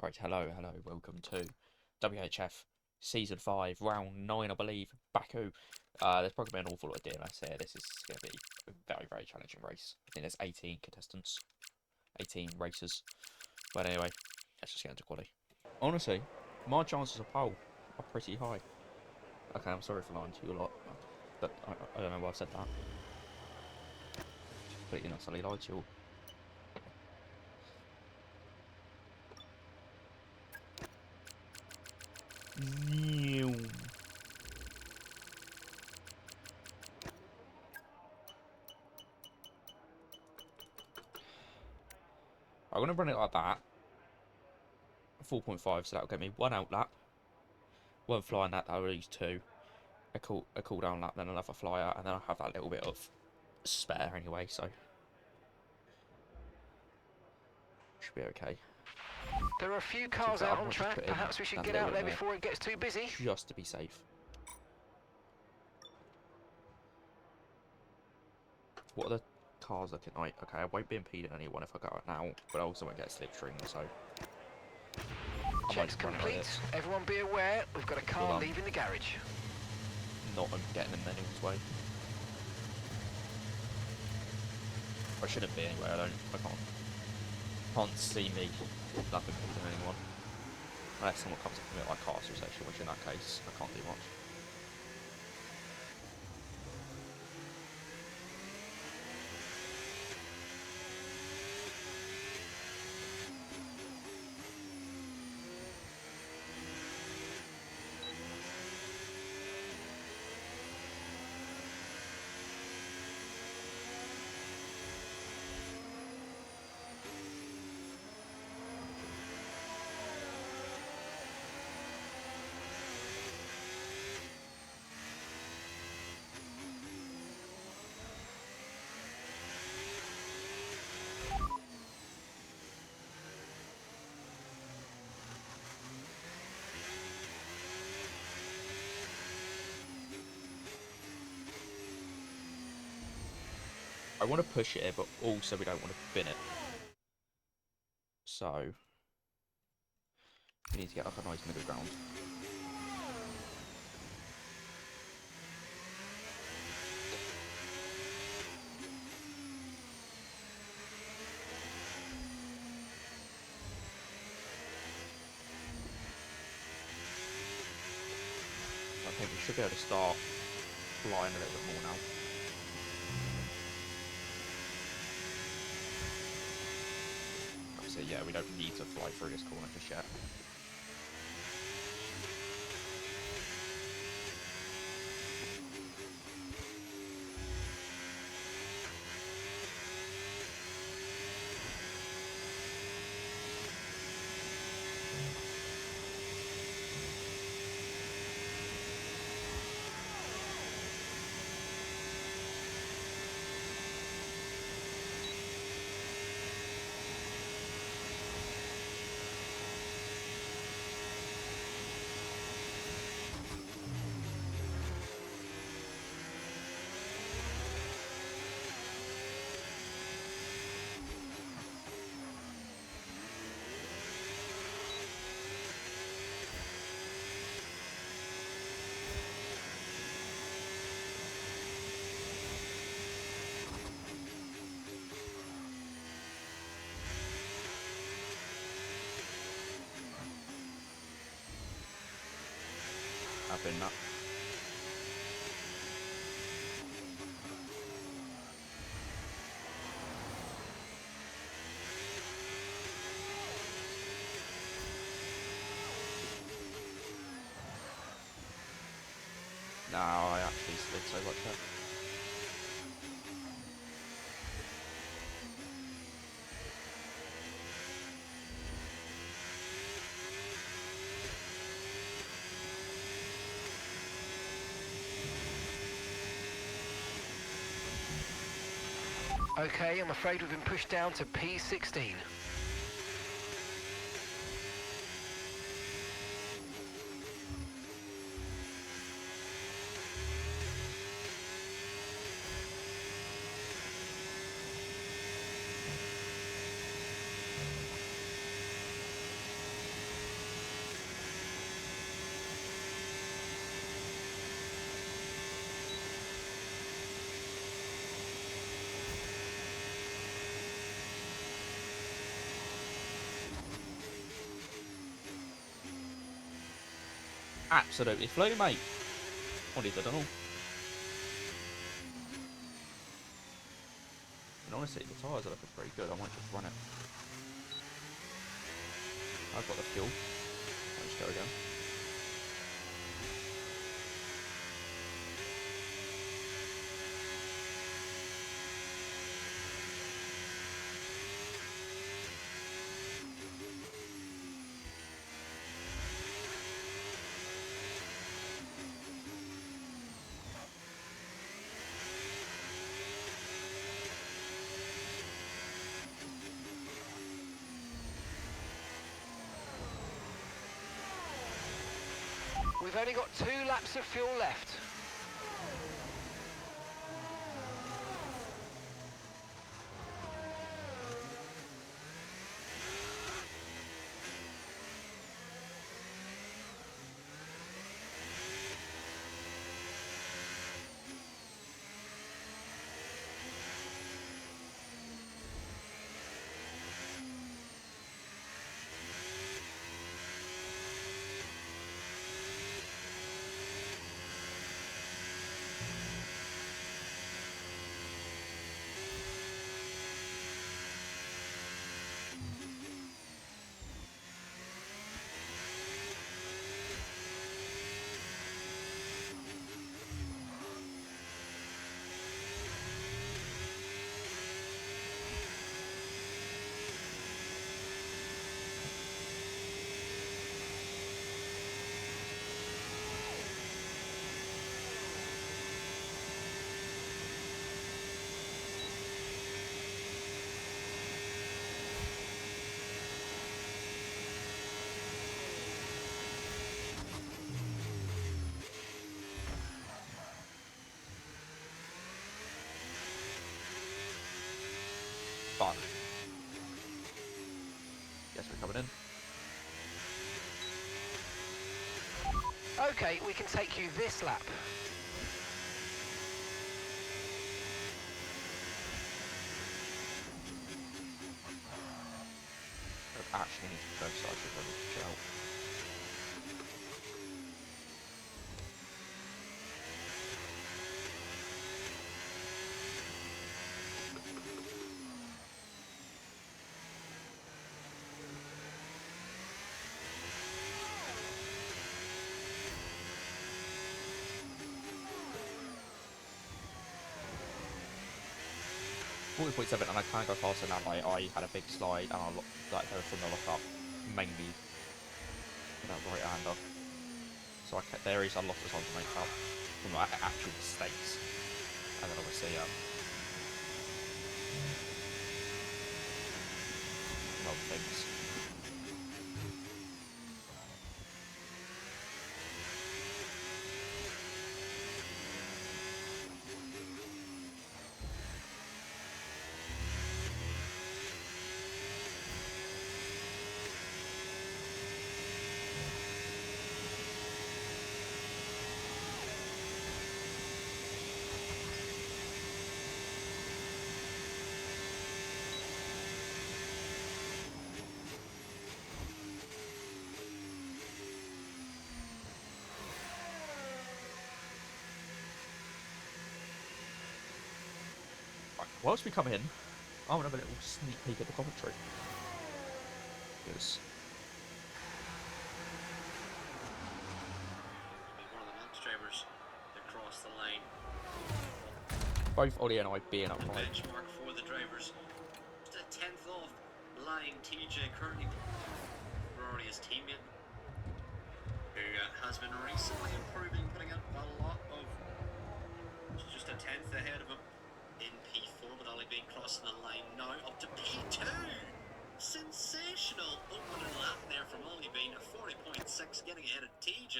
Right, hello, welcome to WHF Season 5, Round 9, I believe, Baku. There's probably been an awful lot of DMS here. This is going to be a very, very challenging race. I think there's 18 contestants, 18 racers. But anyway, let's just get into quali. Honestly, my chances of pole are pretty high. Okay, I'm sorry for lying to you a lot, but I don't know why I said that. Just completely not suddenly lied to you all. I'm going to run it like that. 4.5, so that'll get me one out lap. One flying lap, that'll lose two. A cool down lap, then another flyer, and then I'll have that little bit of spare anyway, so should be okay. There are a few cars out on track. Perhaps we should get out there before it gets too busy. Just to be safe. What are the cars looking like? Okay, I won't be impeding anyone if I go out now, but I also won't get a slipstream, so... Check's complete. Everyone be aware, we've got a car leaving the garage. Not getting in anyone's way. I shouldn't be anyway, I can't see me not impeding anyone. Unless someone comes up to me at my castle section, which in that case, I can't do much. I want to push it, but also we don't want to bin it. So, we need to get like a nice middle ground. I think we should be able to start flying a little bit more now. So yeah, we don't need to fly through this corner just yet. I've been that. No, I actually slid so much there. Okay, I'm afraid we've been pushed down to P16. absolutely flew, mate. What he did, I don't know. And honestly, the tyres are looking pretty good. I might just run it. I've got the fuel. I'll just go again. We've only got 2 laps of fuel left. Fun. Guess we're coming in. Okay, we can take you this lap. I actually need to go so I should run the gel. .7, and I can't go faster now. I had a big slide and I like from the lock up, mainly that right hander. So there is a lot of time to make up from like actual mistakes, and then obviously other things. Whilst we come in, I want to have a little sneak peek at the commentary. Because one of the next drivers to cross the line. both Ollie and I being upright. Benchmark for the drivers. Just a 10th off line. TJ currently Rory, his teammate, who has been recently improving, putting up a lot of. Just a 10th ahead of him in P4, but Ollie being crossing the line now up to P2. Sensational opening lap there from Ollie Bean at 40.6, getting ahead of TJ.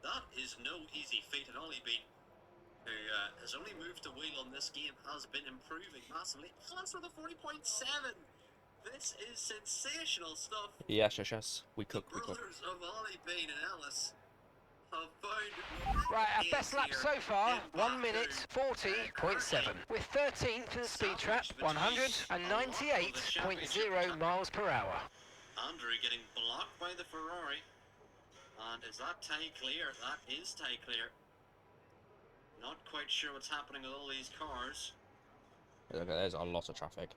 That is no easy feat, and Ollie Bean, who has only moved a wheel on this game, has been improving massively. Plus with a 40.7. This is sensational stuff. Yes. We cook. Brothers of Ollie Bean and Ellis have found Right, our best lap so far, 1 minute 40.7. We're 13th in the speed trap, 198.0 miles per hour. Andrew getting blocked by the Ferrari. And is that tie clear? That is tie clear. Not quite sure what's happening with all these cars. Look, there's a lot of traffic.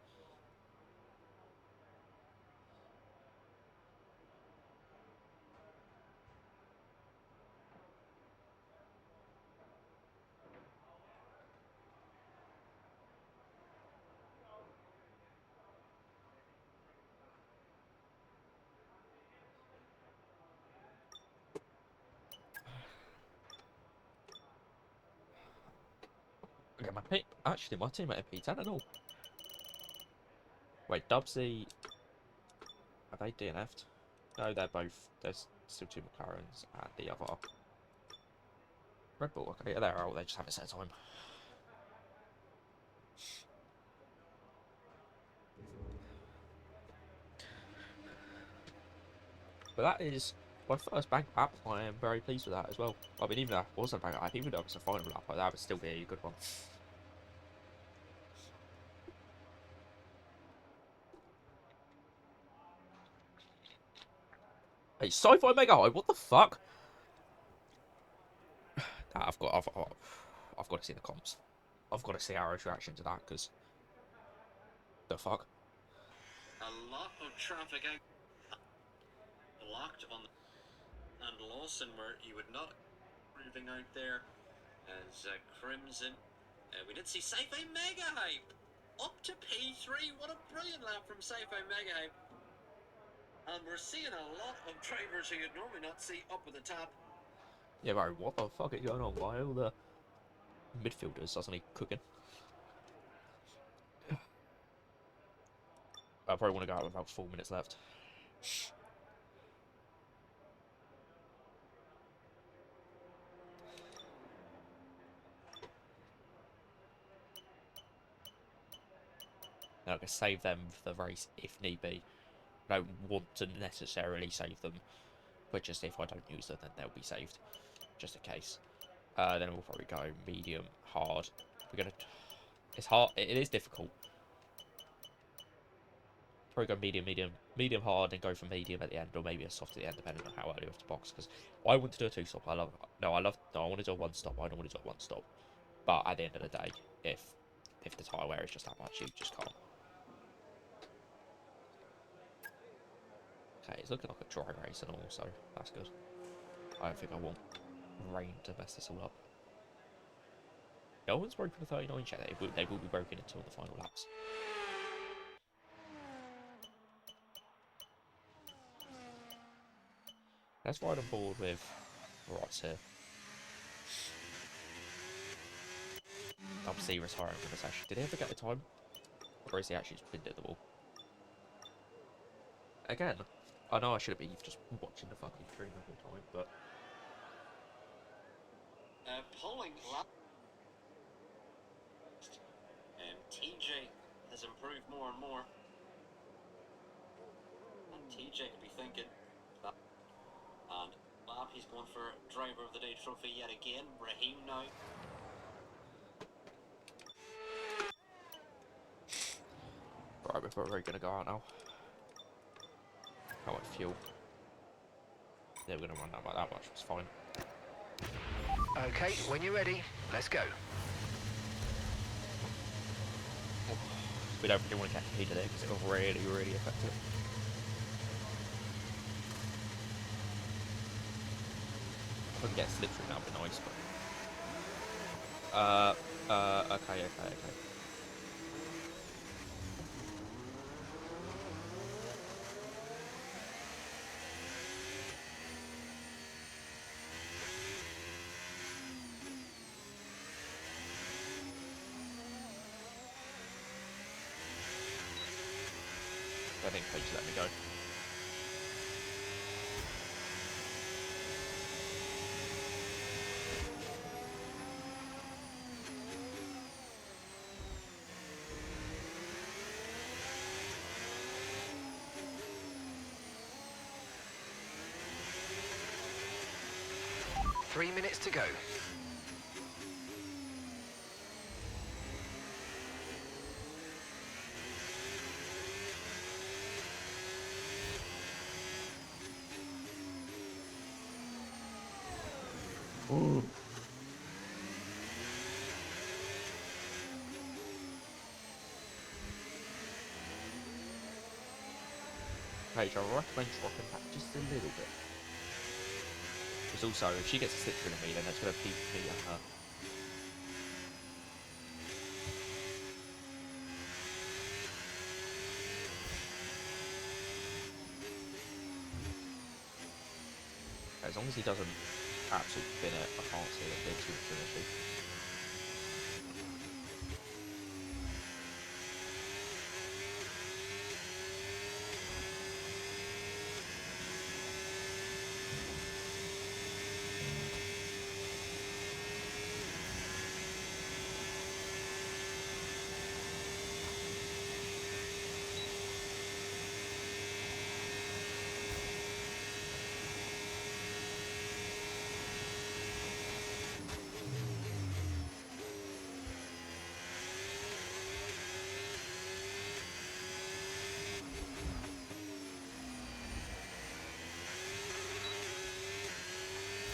Okay, actually, my teammate at P10 and all. Wait, Dubsy, are they DNF'd? No, they're both. There's still 2 McLarens and the other Red Bull. Okay, they're out. They just haven't set a time. But that is my first bank lap. I am very pleased with that as well. I mean, even if that wasn't a bank lap, even though it was a final lap, like, that would still be a good one. Hey, Sci-Fi Mega High, what the fuck? Nah, I've got to see the comps. I've got to see Arrow's reaction to that, because the fuck. A lot of traffic out. Locked on. And Lawson, where you would not moving out there as Crimson. We did see Sci-Fi Mega Hype up to P3. What a brilliant lap from Sci-Fi Mega Hype. And we're seeing a lot of drivers who you'd normally not see up at the top. Yeah, bro, what the fuck is going on? Why are all the midfielders suddenly cooking? I probably want to go out with about 4 minutes left. Now I can save them for the race if need be. I don't want to necessarily save them, but just if I don't use them, then they'll be saved, just in case. Then we'll probably go medium, hard. We're gonna. It's hard. It is difficult. Probably go medium, hard, and go for medium at the end, or maybe a soft at the end, depending on how early we have to box. Because I want to do a 2-stop. I want to do a 1-stop. I don't want to do a 1-stop. But at the end of the day, if the tyre wear is just that much, you just can't. Okay, it's looking like a dry race and all, so that's good. I don't think I want rain to mess this all up. No one's broken the 39 yet. They will be broken until the final laps. Let's ride on board with Rots here. Obviously retiring from the session. Did he ever get the time? Or is he actually just pinned at the wall? Again, I know I should be just watching the fucking stream the whole time, but... Pulling lap. TJ has improved more and more. And TJ could be thinking that. And lap, he's going for Driver of the Day trophy yet again. Raheem now. Right, we're probably going to go out now. How much fuel? Yeah, we're going to run that by that much, it's fine. Okay, when you're ready, let's go. We don't really want to get heated there because it'll really, really affect it. If I can get slipstream, that would be nice, but... okay. I think please let me go. Three minutes to go. Paige, I recommend dropping that just a little bit. Because also, if she gets a slip through me, then that's going to be me and her. As long as he doesn't absolutely bin it, I can't see it being too much of an issue.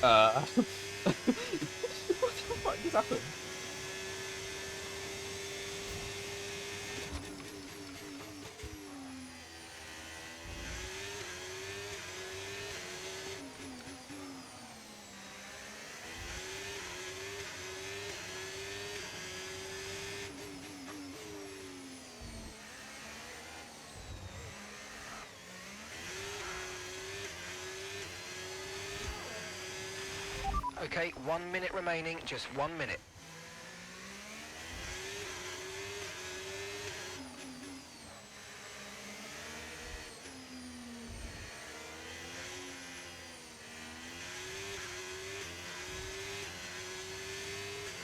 What the fuck just happened? Okay, 1 minute remaining, just 1 minute.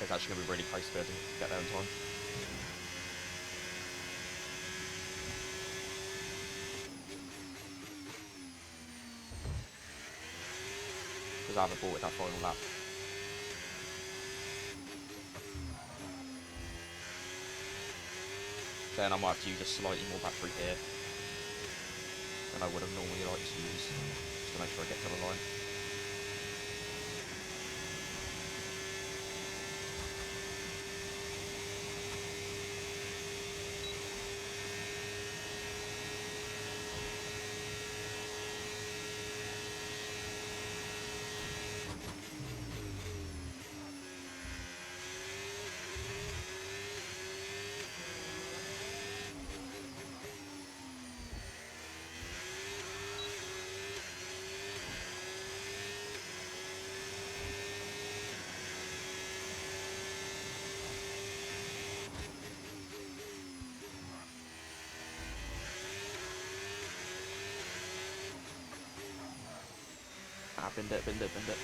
It's actually going to be really close to it to get there in time. Because I haven't bought it that final lap. Then I might have to use just slightly more battery here than I would have normally liked to use, just to make sure I get to the line. Ah, binned it, binned it, binned it.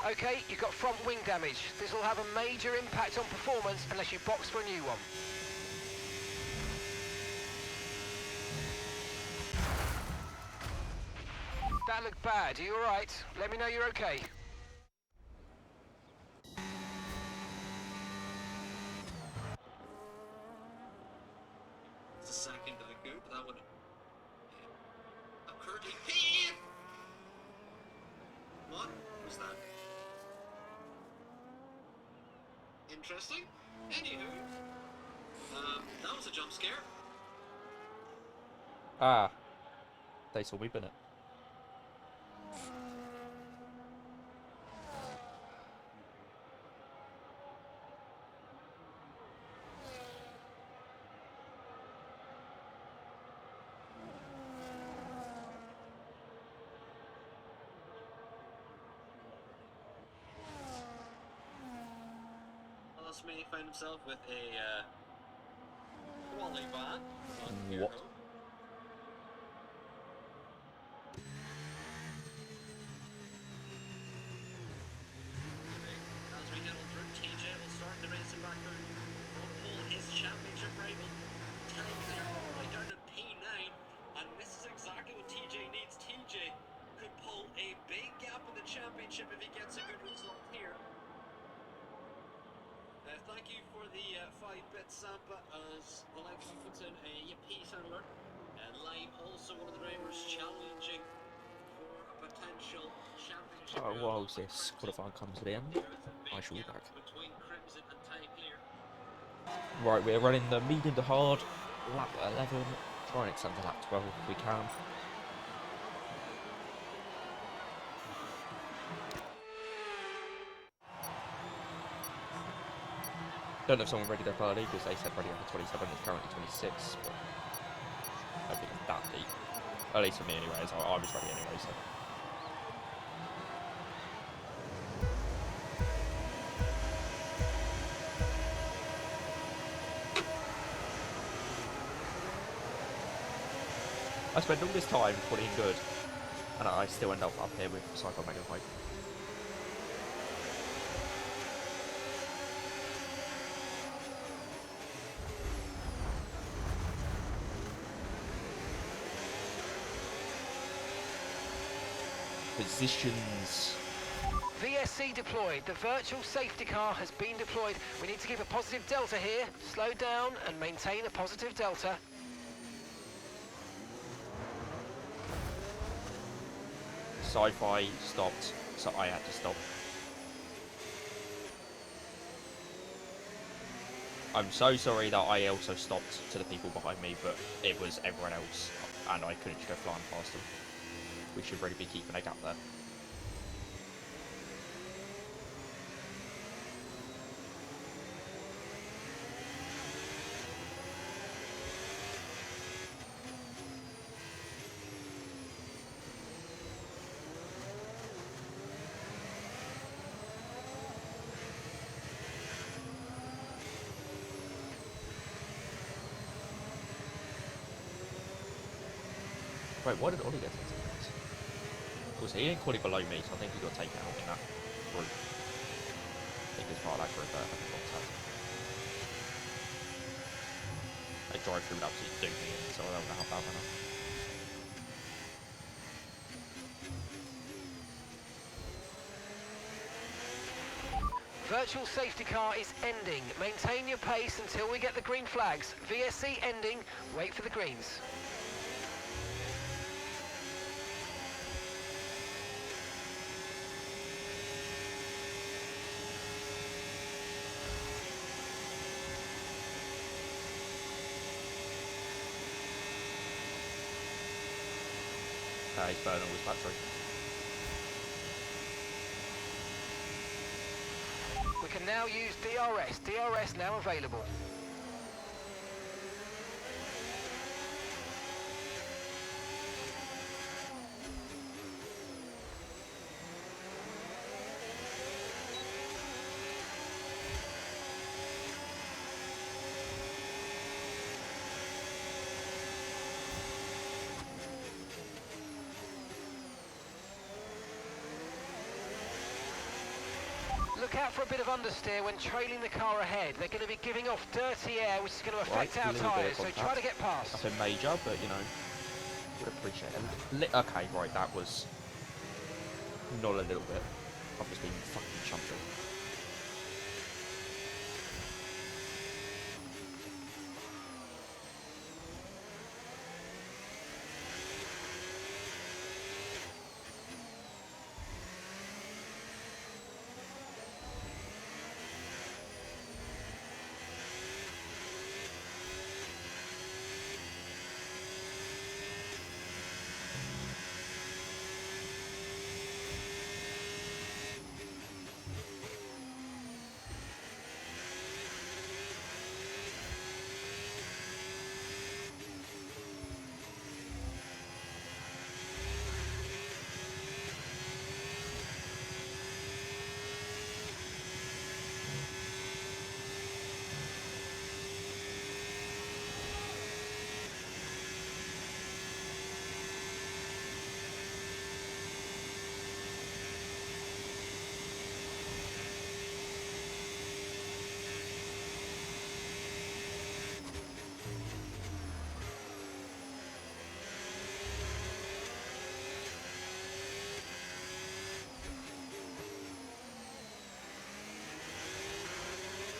Okay, you've got front wing damage. This will have a major impact on performance unless you box for a new one. That looked bad. Are you alright? Let me know you're okay. It's a second of the coup, but that would occur to me. What was that? Interesting. Anywho, that was a jump scare. Ah, they saw me bin it. Alice may find himself with a quality ban on here. What? championship if he gets a good result here. Thank you for the 5-bit Sampa as the Ledgeman puts in a peace alert. And Lime also one of the drivers challenging for a potential championship. Oh, whilst this qualifying comes to the end, I shall be back. Between Crimson and Tyclear. Right, we're running the medium to hard, lap 11, try and extend to lap 12 if we can. Don't know if someone ready up early because they said ready up at 27, it's currently 26, but I don't think it's that deep. At least for me anyway, so I was ready anyway, so. I spent all this time putting good, and I still end up here with Cycle Mega Fight. Positions. VSC deployed. The virtual safety car has been deployed. We need to keep a positive delta here. Slow down and maintain a positive delta. Sci-Fi stopped, so I had to stop. I'm so sorry that I also stopped to the people behind me, but it was everyone else, and I couldn't just go flying past them. We should really be keeping a gap there. Wait, why did Ollie get into this? Was he didn't quality below me, so I think he got taken out in that group. I think it's part of that group that I think got taken. They drive through and absolutely do me in, so I don't know how bad enough. Virtual safety car is ending. Maintain your pace until we get the green flags. VSC ending. Wait for the greens. He's burning all his battery. We can now use DRS. DRS now available. Look out for a bit of understeer when trailing the car ahead. They're going to be giving off dirty air, which is going to affect our tyres, so try to get past. Nothing major, but you know, would appreciate it. Okay, right, that was not a little bit. I've just been fucking chumped.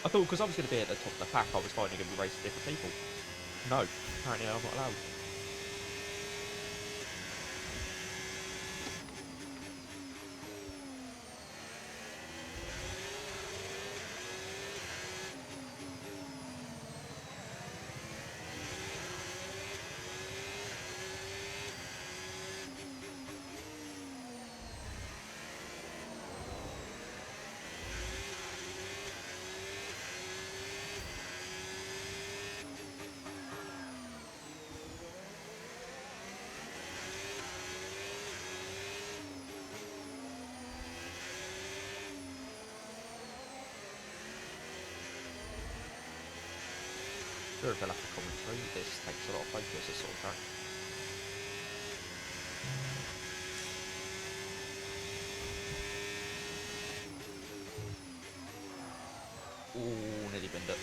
I thought because I was going to be at the top of the pack, I was finally going to be racing different people. No, apparently I'm not allowed. Sure, if they'll have to commentary, this takes a lot of focus, this sort of track. Ooh, nearly binned it.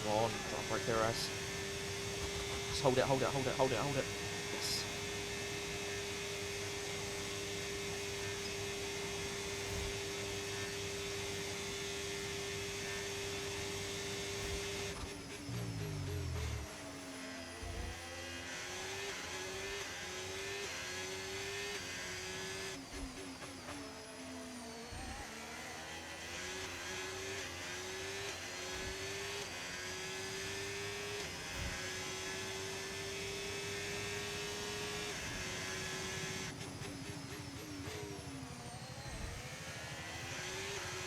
Come on, try and break their ass. Just hold it, hold it, hold it, hold it, hold it. Yes.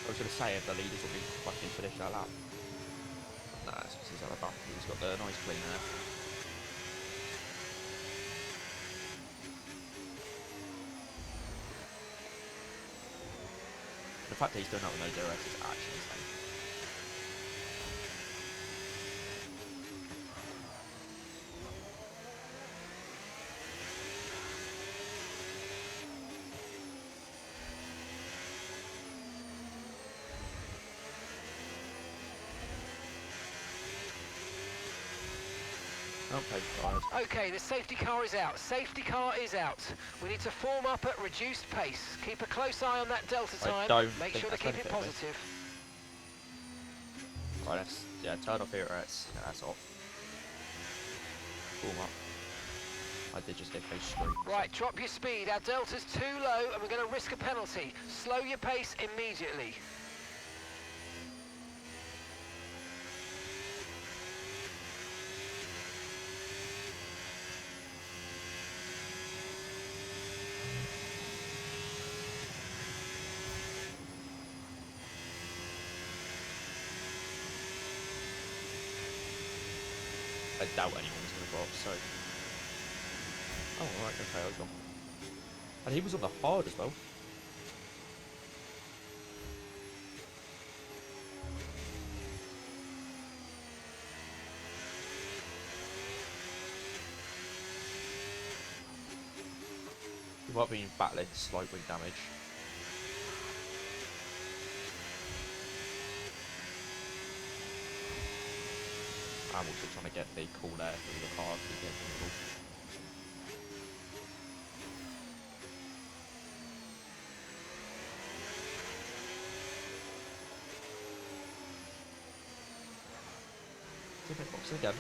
I was going to say if the leaders will be fucking finished that lap. Nah, it's because he's had a buff. He's got the nice clean air. The fact that he's doing that with no DRS is actually insane. Okay, guys. Okay, the safety car is out. Safety car is out. We need to form up at reduced pace. Keep a close eye on that delta I time. don't Make think sure to that's keep it benefiting me. positive. Right, let's, yeah, turn off here, that's off. Warm up. I did just get face screwed. Right, drop your speed. Our delta's too low and we're going to risk a penalty. Slow your pace immediately. I doubt anyone's going to go up, so... Oh, right, okay, I was wrong. And he was on the hard as well. He might be battling slight wing damage. I'm also trying to get the cool air through the car to get people. Different boxing again.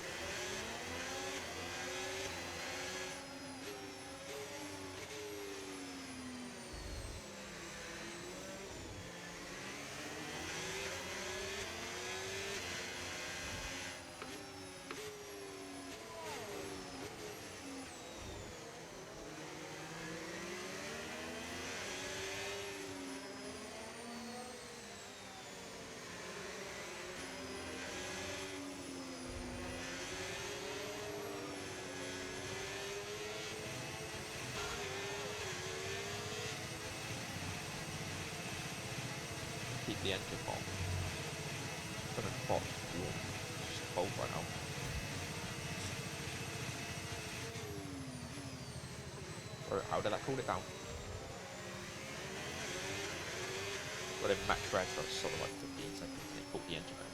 Keep the engine on. I'm gonna bot warm. It's just cold right now. Or how did that cool it down? Well, then max drag for sort of like 15 seconds and it pulled the engine out.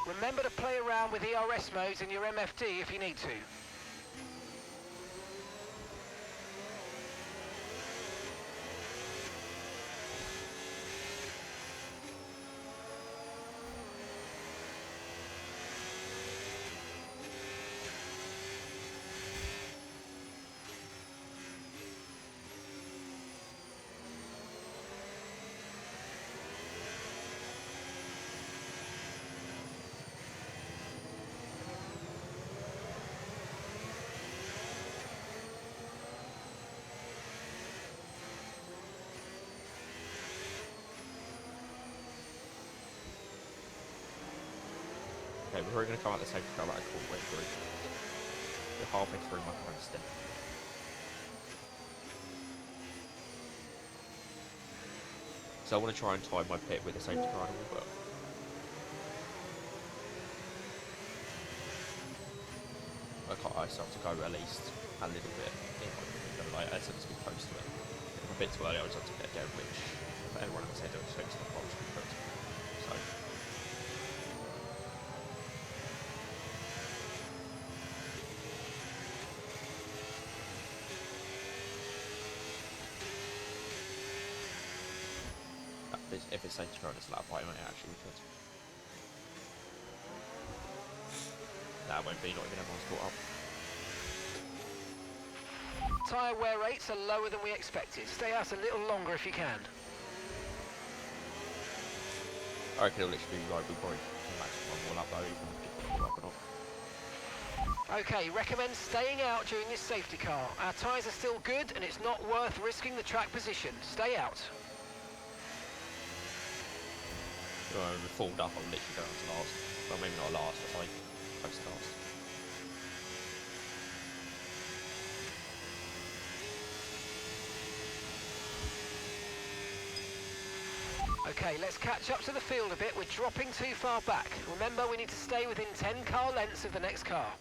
Remember to play around with ERS modes in your MFD if you need to. Okay, we're going to come out the safety car about a quarter way through. We're halfway through my current stint. So I want to try and time my pit with the safety car and all, but I still have to go at least a little bit in my window, like as soon as we close to it. If I'm a bit too early, I just have to get down, which everyone else said I was fixing the box. So. If it's safety car on this lap, I might actually could. That won't be, not even everyone's caught up. Tyre wear rates are lower than we expected. Stay out a little longer if you can. I reckon it'll literally be right, we'll probably max one more lap though, even if we're not rocking off. Okay, recommend staying out during this safety car. Our tyres are still good and it's not worth risking the track position. Stay out. We formed up, I'm literally going to last. Well, maybe not last, but like close to last. Okay, let's catch up to the field a bit. We're dropping too far back. Remember, we need to stay within 10 car lengths of the next car.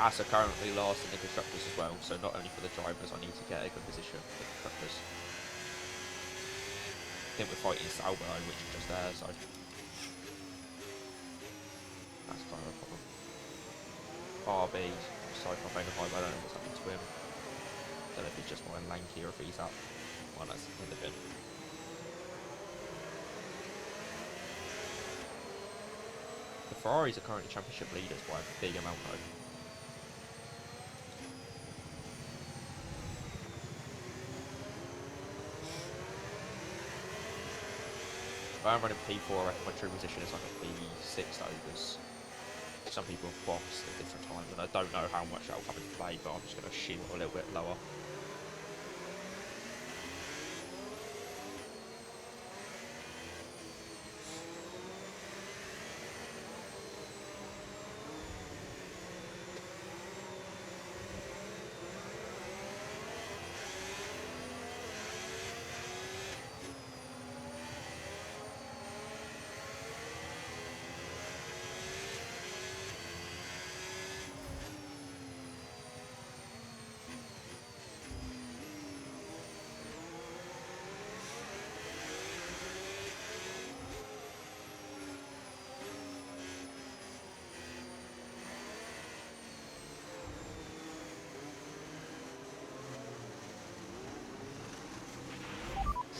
Haas are currently last in the constructors as well, so not only for the drivers, I need to get a good position for the constructors. I think we're fighting Sauber, which is just there, so that's kind of a problem. RB, sorry for playing the high, but I don't know what's happened to him. Don't know if he's just more lanky or if he's up. Well, that's in the bin. The Ferraris are currently championship leaders by a big amount though. If I'm running P4, I reckon my true position is like a P6 though, because some people have boxed at different times, and I don't know how much that will come into play, but I'm just going to assume a little bit lower.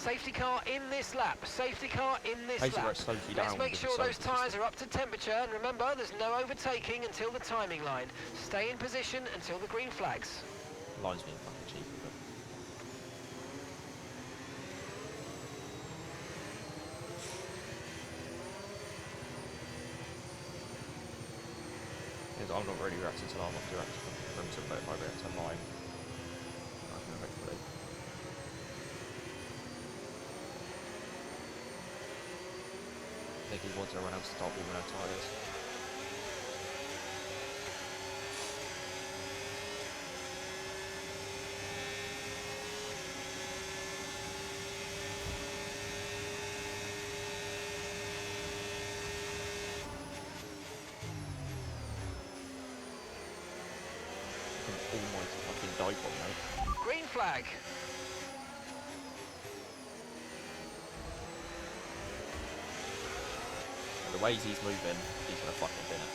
Safety car in this lap. Safety car in this Basically, where lap. it slows you Let's down make with sure the those solar tyres system. are up to temperature, and remember, there's no overtaking until the timing line. Stay in position until the green flags. Line's being fucking cheeky, but I'm not really reacting to I'm off the reactor from to if I react to line. I can hopefully. I think he wants everyone else to start warming their tyres. Almighty fucking dipole, mate. Green flag. And the ways he's moving, he's gonna fucking bin it.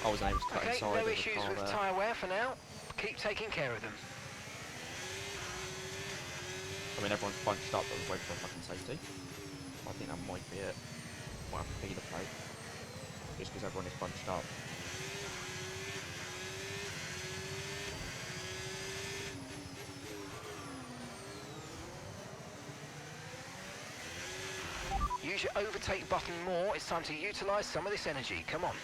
I was able to cut Okay, inside no of the issues car with there. tyre wear for now. Keep taking care of them. I mean, everyone's bunched up, but we're waiting for fucking safety. I think that might be it. Might have to be the plate. Just because everyone is bunched up. Use your overtake button more. It's time to utilise some of this energy. Come on.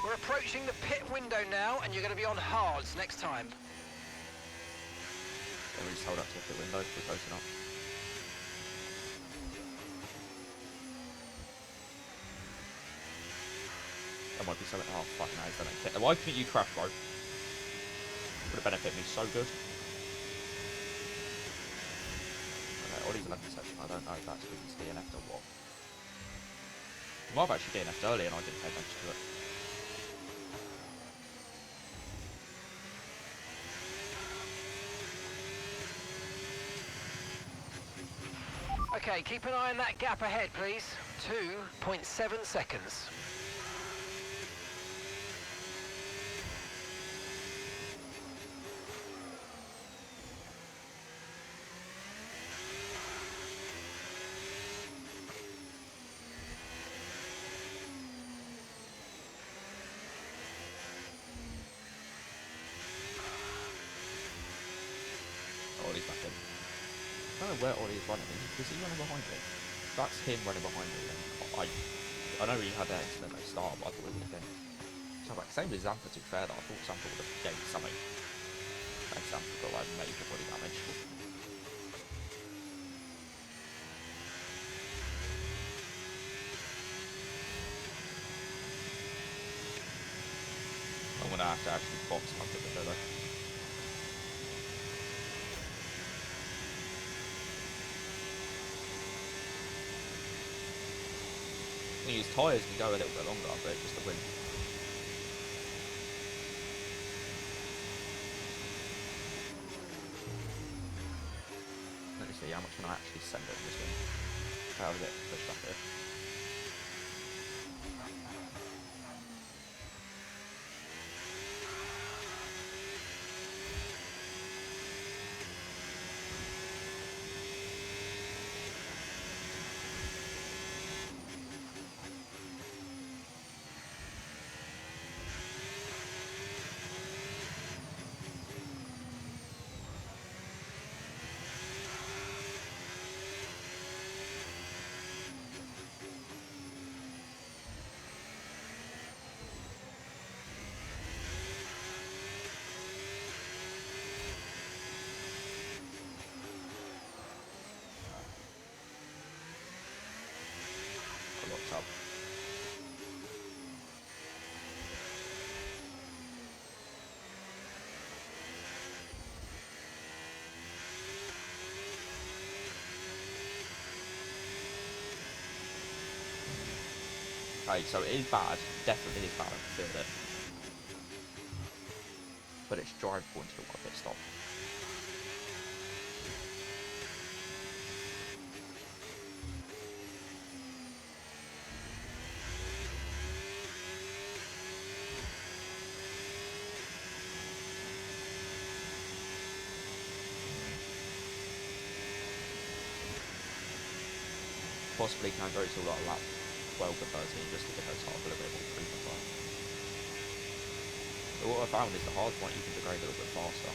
We're approaching the pit window now, and you're going to be on hards next time. Then we just hold up to the pit window, we're close enough. That might be something. Oh, fuck no, I don't care. Why couldn't you crash, bro? Would have benefited me so good. Okay, Ollie's left section. I don't know if that's because he's DNF'd or what. He might have actually DNF'd early and I didn't pay attention to it. Okay, keep an eye on that gap ahead, please. 2.7 seconds. Ollie's back in. I don't know where Ollie is running. Is he running behind me? That's him running behind me. Then. I know he had that incident at the start, but I thought it would have been. So like, same with Zampa, to be fair, that I thought Zampa would have gained something. And Zampa got like major body damage. I'm gonna have to actually box him up a bit though. His tyres can go a little bit longer, but just the wind. Let me see how much can I actually send it on this one. How is it pushed up here? got locked up. Okay, so it is bad. Definitely is bad. I can feel it. But it's drivable until I pit stop. Possibly can go to like lap 12 or 13 just to give those half a little bit more improvement time. But what I found is the hard point you can degrade a little bit faster.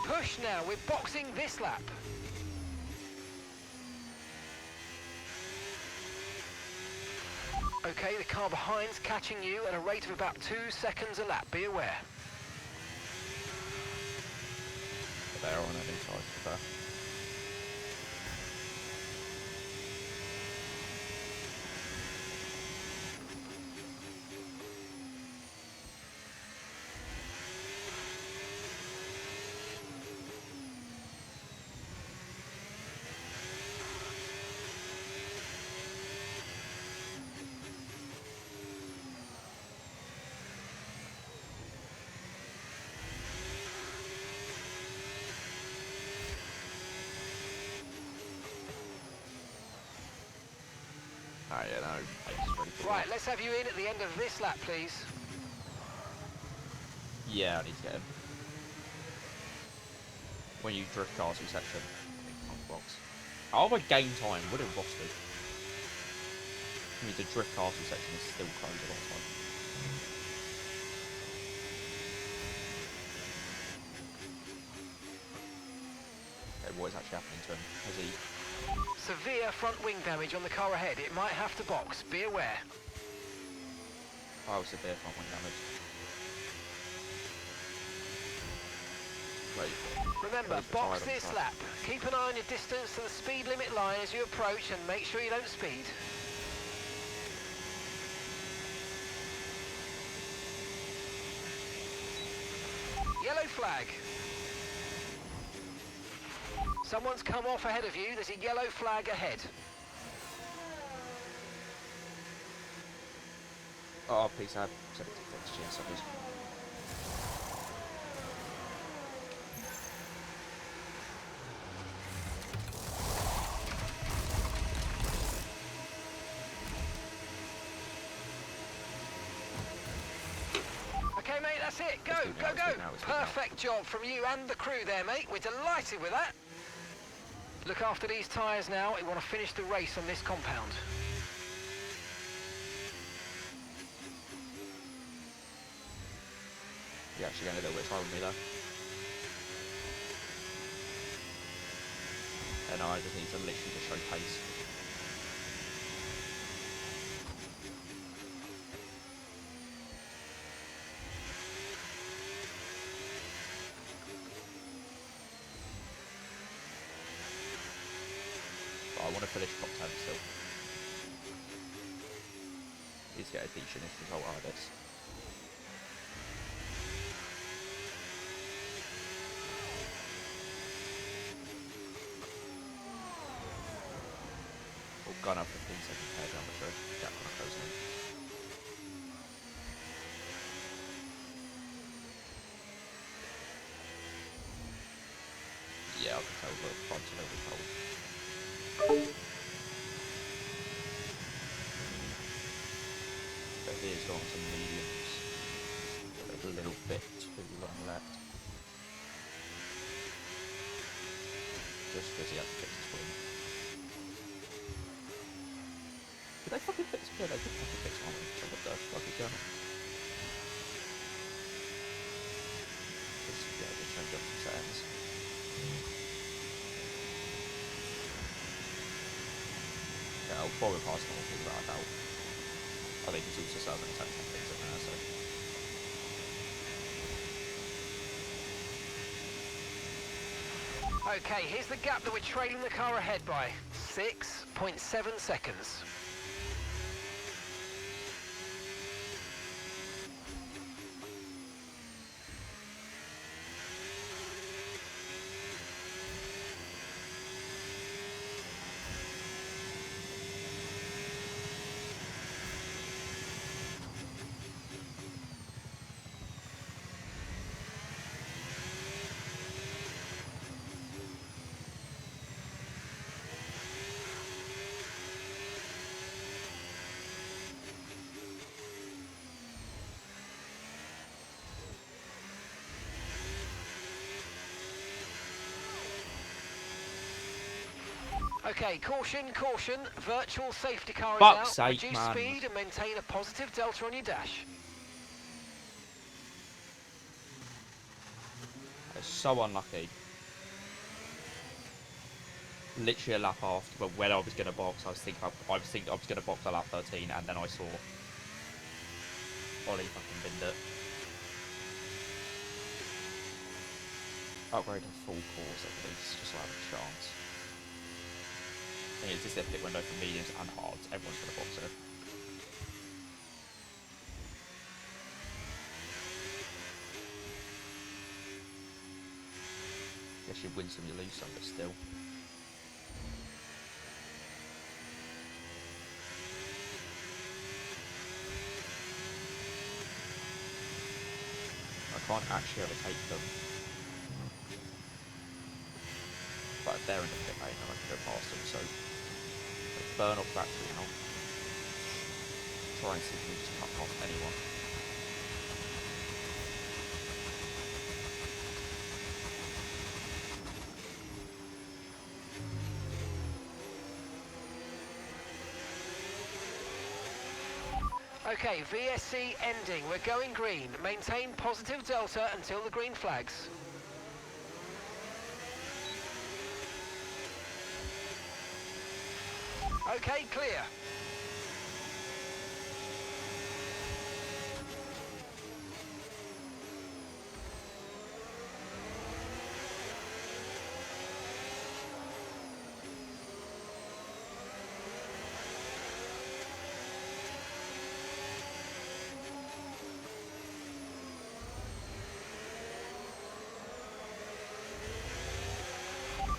Push now, we're boxing this lap. Okay, the car behind's catching you at a rate of about 2 seconds a lap, be aware. But they're on a new side to fair. Oh yeah, no, pace is really cool. Right, let's have you in at the end of this lap, please. Yeah, I need to get him. When you drift cars through section, on the box. How have I gained time? What did Ross do? I mean, the drift cars through section is still closed a lot of time. Okay, what is actually happening to him? Has he... Severe front wing damage on the car ahead. It might have to box. Be aware. Oh, severe front wing damage. Wait. Remember, box this lap. Keep an eye on your distance to the speed limit line as you approach and make sure you don't speed. Yellow flag. Someone's come off ahead of you. There's a yellow flag ahead. Oh, please have 76 GSWs. Okay, mate, that's it. Go, go, go. Perfect job from you and the crew there, mate. We're delighted with that. Look after these tyres now. We want to finish the race on this compound. You're actually going a little bit slow with me though. And no, I just need to literally just show pace. But I want to finish top 10 still. Need to get a decent result out of this. Gone up 15 seconds ahead, I'm not sure. Gap on a close in. Yeah, I can tell the front's a little bit cold. But here's on some mediums. A little bit too long left. Just because he had to fix his wing. Did they fucking fix? Yeah, they did fucking fix one. So what the fuck is going on? Just change up some settings. Yeah, I'll forward pass normal thing without a doubt. I think he's also serving attack things in there, so. Okay, here's the gap that we're trailing the car ahead by. 6.7 seconds. Okay, caution, caution. Virtual safety car is Fuck's out. sake, Reduce man. speed and maintain a positive delta on your dash. It's so unlucky. Literally a lap after, but when I was going to box, I was thinking I was going to box a lap 13, and then I saw Ollie fucking binned it. Upgrade to full course at least, just so I have a chance. I think it's just their pit window for mediums and hards. Everyone's going to box it. Guess you win some, you lose some, but still. I can't actually overtake them. But if they're in the pit lane, then I can go past them, so let's burn off battery now. Try and see if we can just cut past anyone. Okay, VSC ending. We're going green. Maintain positive delta until the green flags. Okay, clear.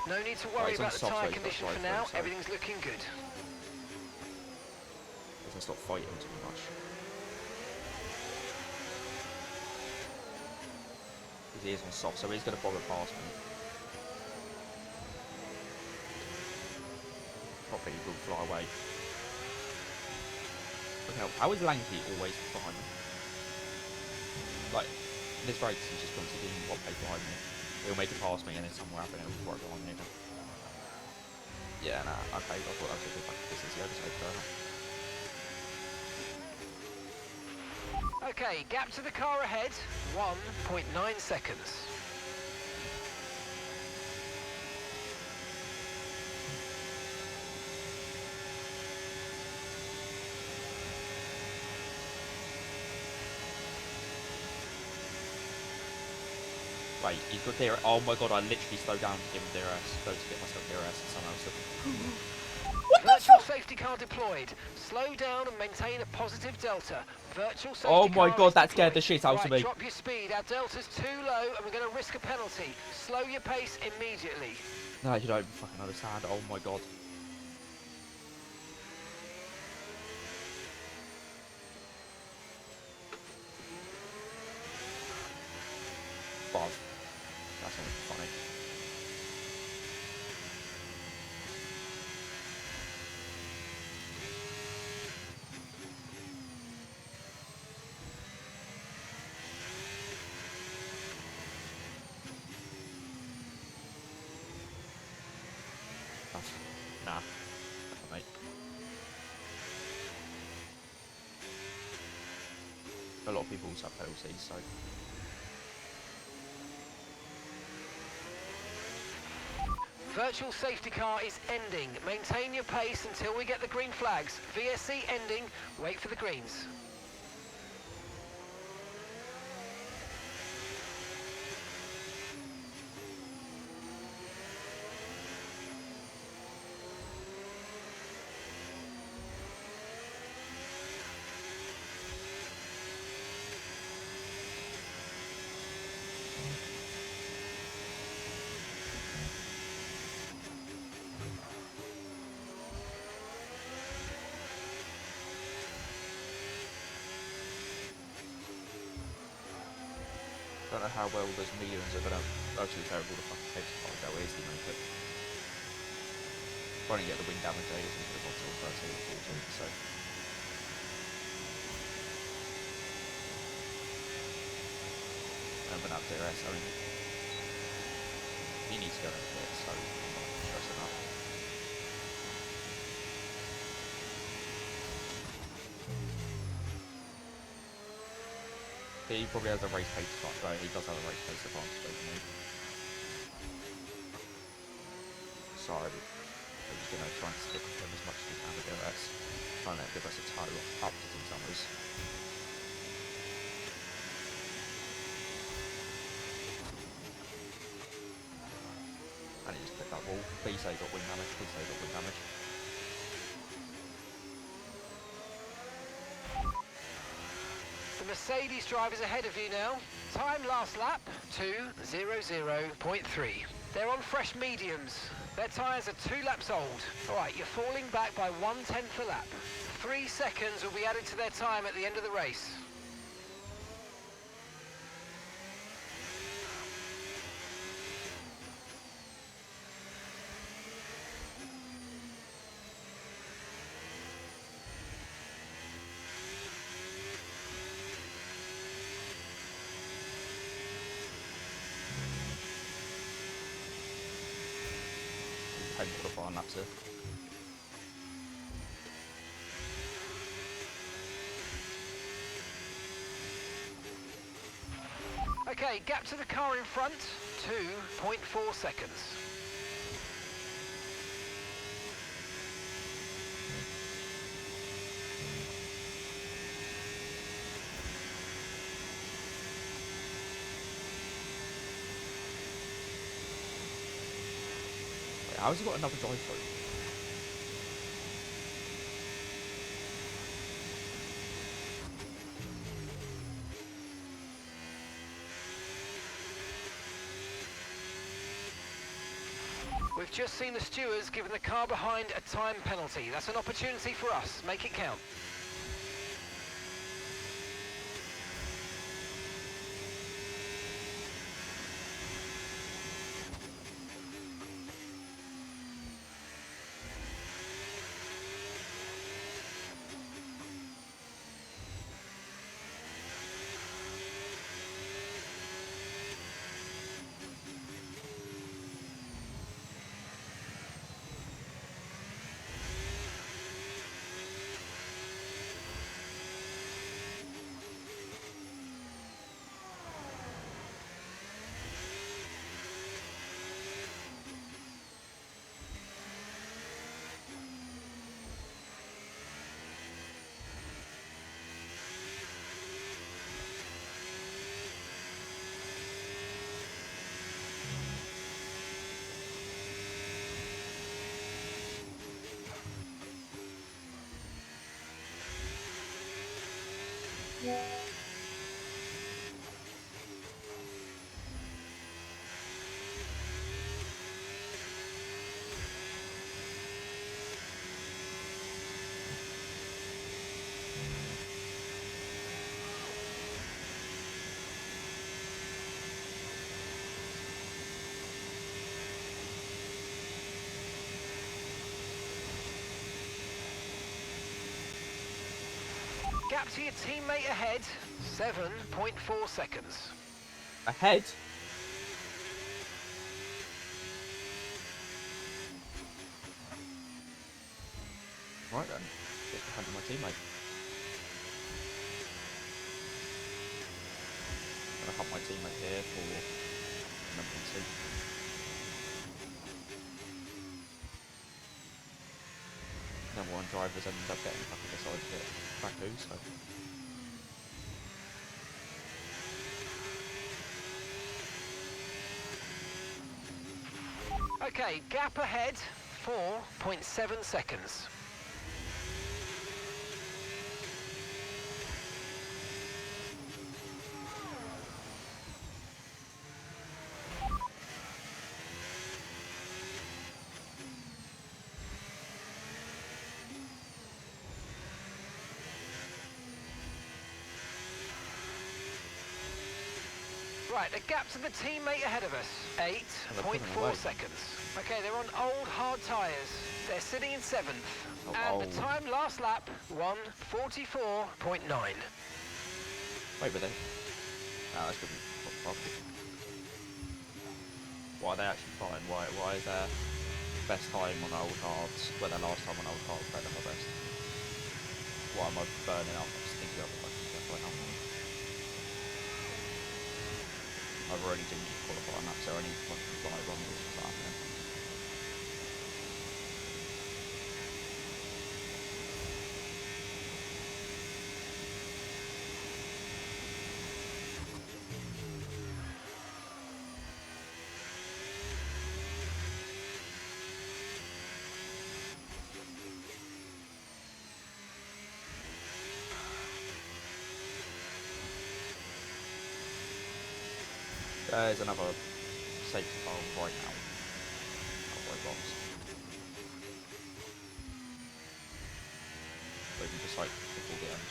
No need to worry Right, about the soft tyre load, condition right, for now. so Everything's looking good. Let's stop fighting too much. He is on soft, so he's going to bother past me. Probably will fly away. Okay, how is Lanky always behind me? Like, in this race, he's just constantly doing one place behind me. He'll make it past me, and then somewhere happen, and he'll be right behind me again. Yeah, nah, okay, I thought that was a good this is the other side burner. Okay, gap to the car ahead, 1.9 seconds. Wait, he's got DRS. Oh my god, I literally slowed down to give him DRS. Go to get myself DRS, and somehow still. Virtual safety car deployed. Slow down and maintain a positive delta. Virtual safety Oh my car god, is that scared deployed. the shit out of me. Drop your speed. Our delta's too low and we're going to risk a penalty. Slow your pace immediately. No, you don't fucking understand. Oh my god. Bob. That's not funny. Nah. Mate. A lot of people also have penalties, so. Virtual safety car is ending. Maintain your pace until we get the green flags. VSC ending. Wait for the greens. Don't know how well those mediums are going to actually fair all the fucking tapes apart how easy they make it. Trying to get the wing damage radius into the bottom of 13 or 14, so. But up DRS, I mean, he needs to go over there, so I'm not stressing up. He probably has a race pace advantage, right? He does have a race pace advantage over me. So I'm just going to try and stick with him as much as we can with DRS. Trying to give us a toe up to Tim Summers. And he just clicked that wall. Please say he got wing damage, please say he got wing damage. The Mercedes driver's ahead of you now. Time last lap, 2:00.3. They're on fresh mediums. Their tyres are 2 laps old. All right, you're falling back by 1/10 a lap. 3 seconds will be added to their time at the end of the race. Qualifying laps here. Okay, gap to the car in front, 2.4 seconds. Wait, how's he got another drive through? We've just seen the stewards giving the car behind a time penalty. That's an opportunity for us. Make it count. Gap to your teammate ahead, 7.4 seconds. Ahead? Right then, get behind my teammate. I'm gonna help my teammate here for number 2. Number 1 drivers ended up getting fucking decided to hit Baku, so. Okay, gap ahead, 4.7 seconds. Right, the gap to the teammate ahead of us, 8.4 seconds. Okay, they're on old hard tyres. They're sitting in 7th. And the time last lap, 1:44.9. Wait, but they... No, that's good. Probably. Why are they actually fine? Why is their best time on old hards, well, their last time on old hards better than their best? Why am I burning up? I'm just thinking about what I can get right now. I really didn't qualify on that, so I need to fly on this plan then. There's another safety valve right now. Halfway box. But you just like before the end.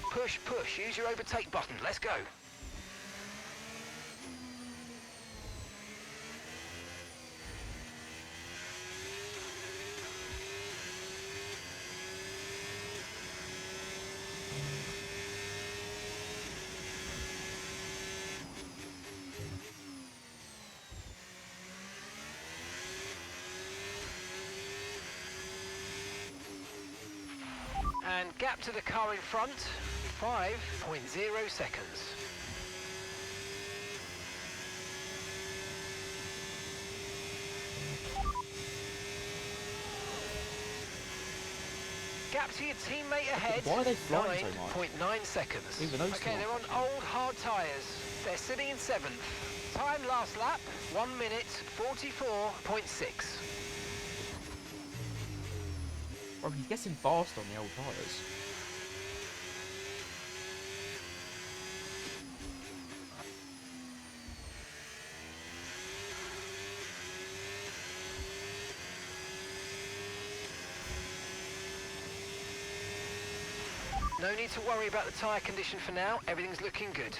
Push, push, use your overtake button, let's go. And gap to the car in front, 5.0 seconds. Gap to your teammate ahead, Why are they flying so much? 9.9 seconds. Even those okay, two. they're on old hard tyres. They're sitting in 7th. Time last lap, 1 minute 44.6. Bro, he's guessing fast on the old tyres. No need to worry about the tyre condition for now, everything's looking good.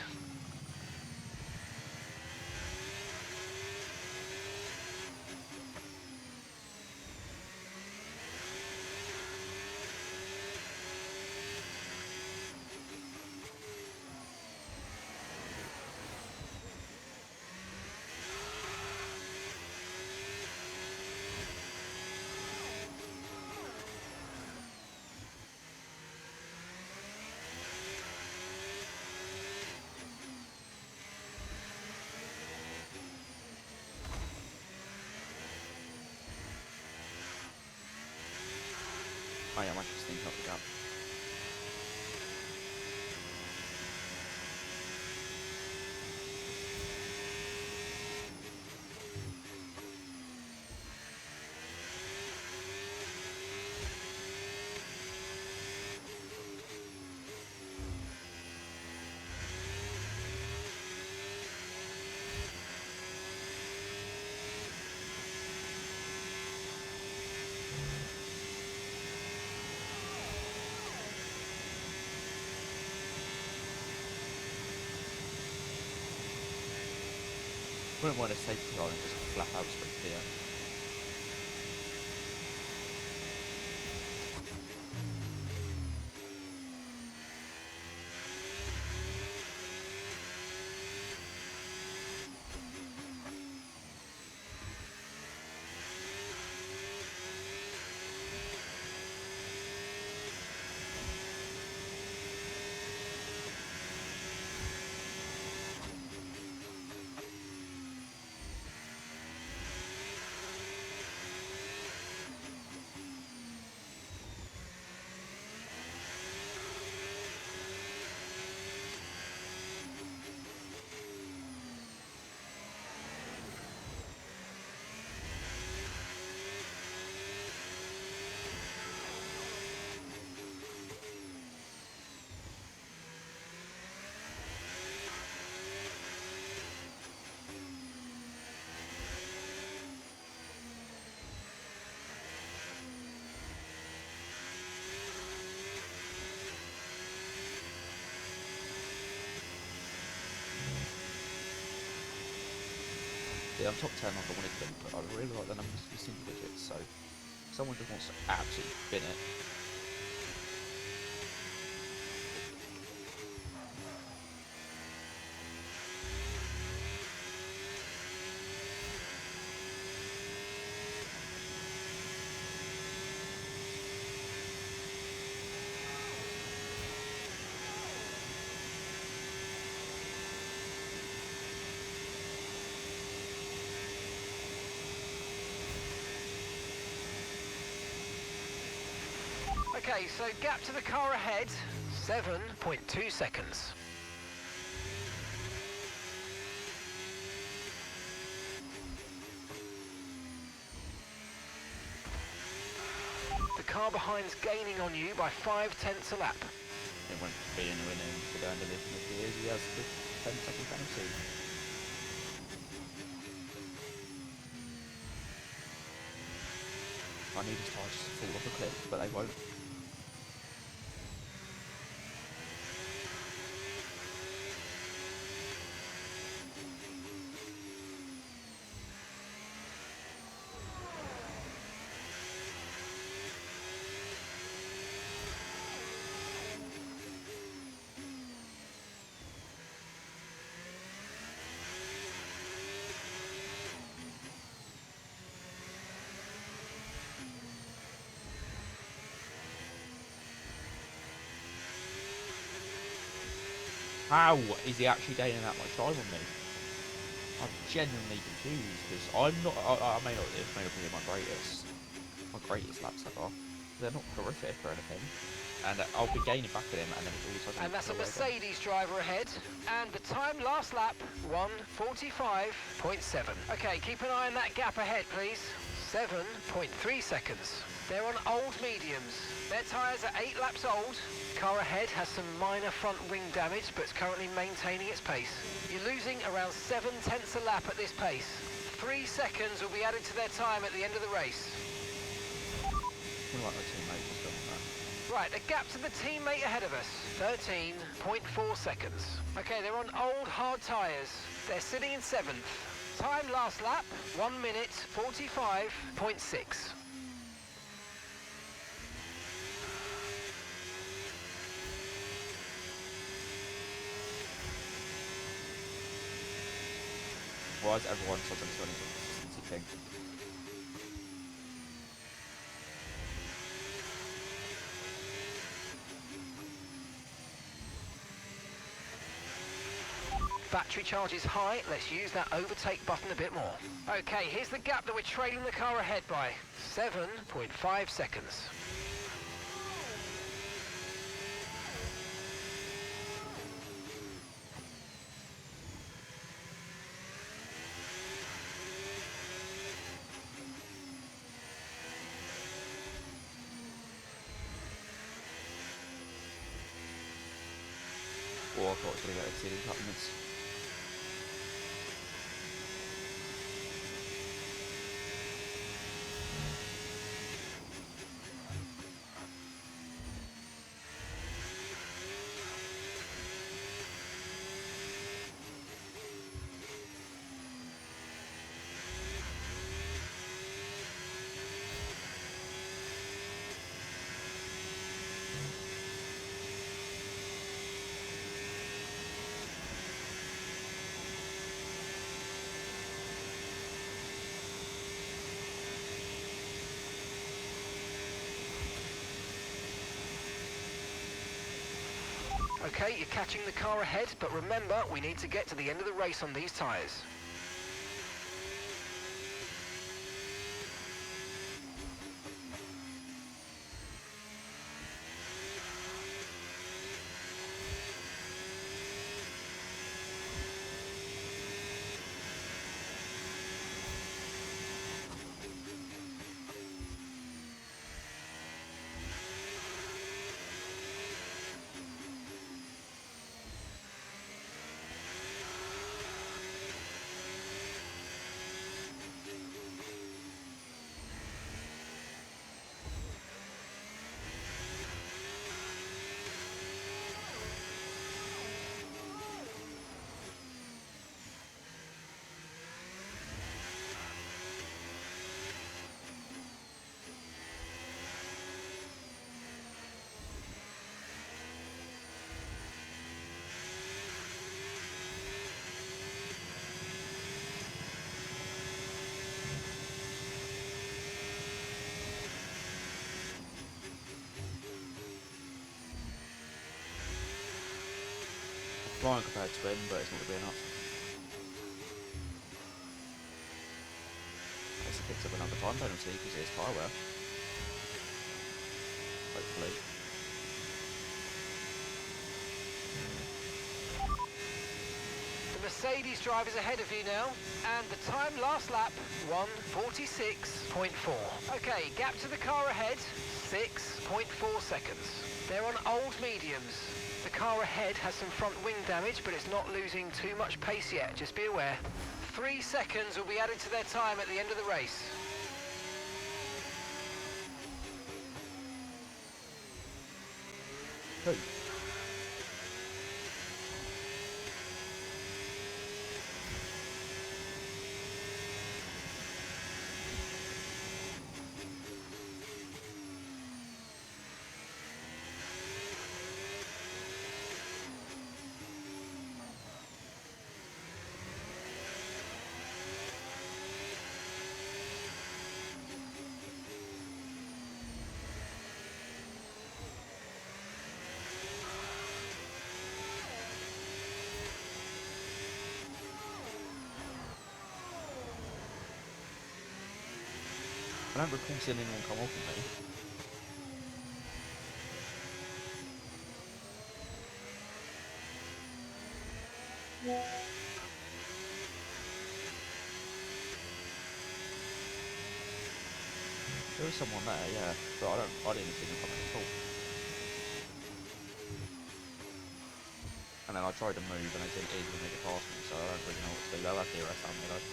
Oh yeah, I'm actually thinking up the gap. Wouldn't want a safety car and just flap out straight to the end. Yeah, I'm top 10 like I wanted them, but I really like the numbers to be single digits, so if someone just wants to absolutely bin it. Okay, so gap to the car ahead, 7.2 seconds. The car behind's gaining on you by 0.5 a lap. It won't be anywhere near to go under this in the gears. He has the 10-second penalty. I need his tyres to fall off a cliff, but they won't. How is he actually gaining that much time on me? I'm genuinely confused because I may not be my greatest laps so far. They're not horrific or anything, and I'll be gaining back at him, and then it's all of a sudden. And that's a Mercedes driver ahead, and the time last lap 1:45.7. Okay, keep an eye on that gap ahead, please. 7.3 seconds. They're on old mediums. Their tyres are 8 laps old. Car ahead has some minor front wing damage, but it's currently maintaining its pace. You're losing around 0.7 a lap at this pace. 3 seconds will be added to their time at the end of the race. Right, a gap to the teammate ahead of us, 13.4 seconds. Okay, they're on old hard tyres. They're sitting in 7th. Time last lap, 1:45.6. Why is everyone such a consistency thing? Battery charge is high. Let's use that overtake button a bit more. Okay, here's the gap that we're trailing the car ahead by. 7.5 seconds. Or I thought I was going to get exceeding compliments. Okay, you're catching the car ahead, but remember, we need to get to the end of the race on these tyres. fine compared to him, but it's not going to be enough. Guess he picks up another time penalty because it's tyre wear. Hopefully. The Mercedes driver's ahead of you now, and the time last lap, 1:46.4. Okay, gap to the car ahead, 6.4 seconds. They're on old mediums. The car ahead has some front wing damage, but it's not losing too much pace yet, just be aware. 3 seconds will be added to their time at the end of the race. Who? I don't recall seeing anyone come off of me. There was someone there, yeah, but I didn't see them coming at all. And then I tried to move and they didn't even make it past me, so I don't really know what to do. They'll have DRS on me though.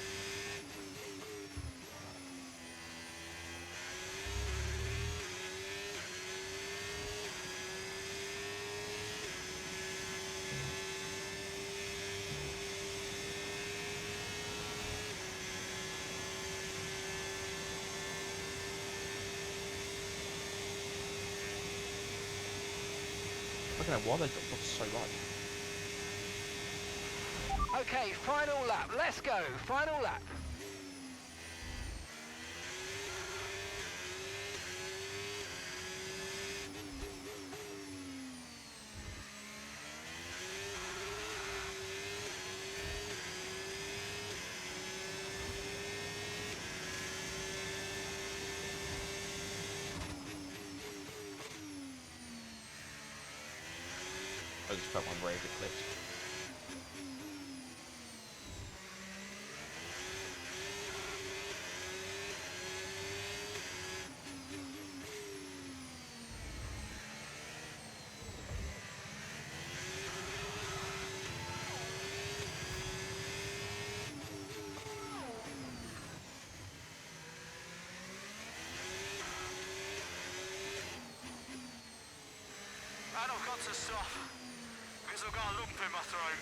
I don't know why they dropped off so low. Okay, final lap, let's go, final lap. I just felt my razor clipped. And I've got to stop because I've got a lump in my throat.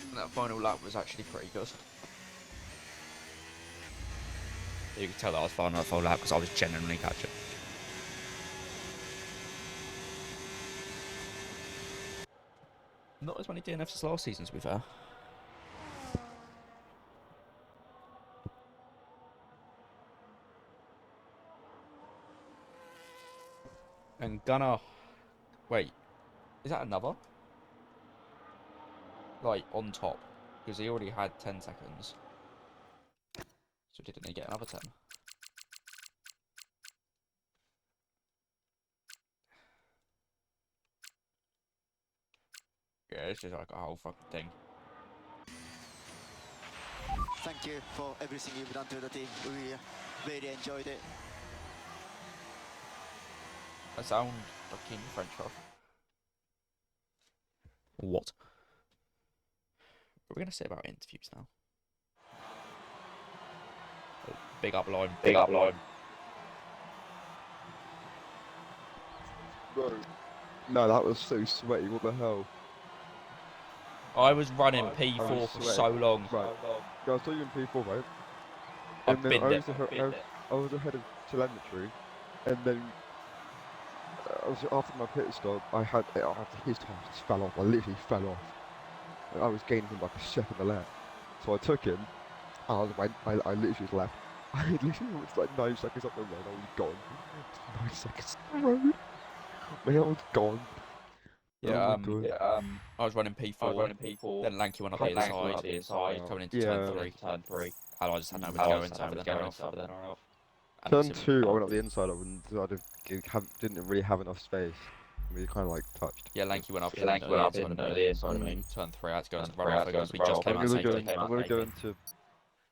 And that final lap was actually pretty good. You could tell that I was fine on that final lap because I was genuinely catching. Not as many DNFs as last season, to be fair. And Gunnar... Wait, is that another? Like, on top. Because he already had 10 seconds. So didn't he get another 10? Yeah, it's just like a whole fucking thing. Thank you for everything you've done to the team. We really enjoyed it. I sound like King French off. What? We're going to say about interviews now. Oh, big up line. Big up line. Bro, no, that was so sweaty. What the hell? I was running I P4 was for sweating. so long. Right. Yeah, I was talking in P4, right? I've And then binned it. I was ahead of telemetry, and then after my pit stop, his tire just fell off. I literally fell off. I was gaining him like a second a lap, so I took him. I literally just left. I literally was like 9 seconds up the road. I was gone. 9 seconds up the road. Man, I was gone. Yeah, Oh my God. I was running P4, then Lanky went up the inside, coming into turn 3, and I just had nowhere to go in time, then ran off. And Turn that's 2, I went up the inside of and didn't really have enough space. We kind of like touched. Yeah, Lanky went up in the inside of me. Turn 3, I had to go into the runoff because we just came out safely. I'm gonna go into